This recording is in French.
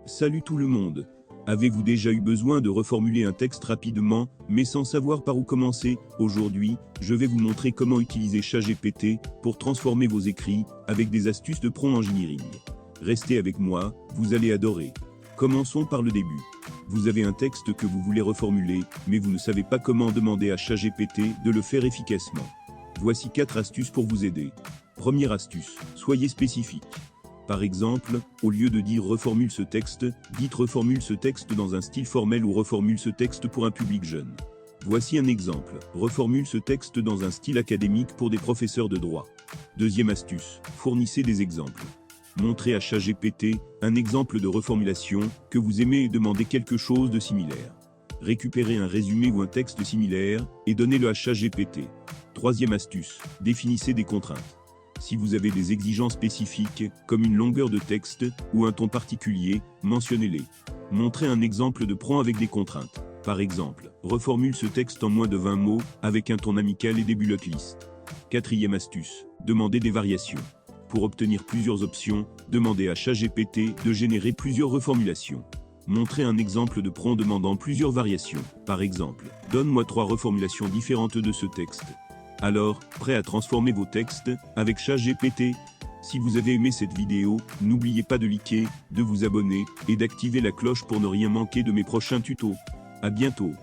Salut tout le monde. Avez-vous déjà eu besoin de reformuler un texte rapidement, mais sans savoir par où commencer? Aujourd'hui, je vais vous montrer comment utiliser ChatGPT pour transformer vos écrits avec des astuces de prompt engineering. Restez avec moi, vous allez adorer. Commençons par le début. Vous avez un texte que vous voulez reformuler, mais vous ne savez pas comment demander à ChatGPT de le faire efficacement. Voici 4 astuces pour vous aider. Première astuce, soyez spécifique. Par exemple, au lieu de dire « reformule ce texte », dites « reformule ce texte dans un style formel » ou « reformule ce texte pour un public jeune ». Voici un exemple, reformule ce texte dans un style académique pour des professeurs de droit. Deuxième astuce, fournissez des exemples. Montrez à ChatGPT un exemple de reformulation que vous aimez et demandez quelque chose de similaire. Récupérez un résumé ou un texte similaire et donnez-le à ChatGPT. Troisième astuce, définissez des contraintes. Si vous avez des exigences spécifiques, comme une longueur de texte ou un ton particulier, mentionnez-les. Montrez un exemple de prompt avec des contraintes. Par exemple, reformule ce texte en moins de 20 mots, avec un ton amical et des bullet list. Quatrième astuce, demandez des variations. Pour obtenir plusieurs options, demandez à ChatGPT de générer plusieurs reformulations. Montrez un exemple de prompt demandant plusieurs variations. Par exemple, donne-moi 3 reformulations différentes de ce texte. Alors, prêt à transformer vos textes avec ChatGPT? Si vous avez aimé cette vidéo, n'oubliez pas de liker, de vous abonner et d'activer la cloche pour ne rien manquer de mes prochains tutos. À bientôt.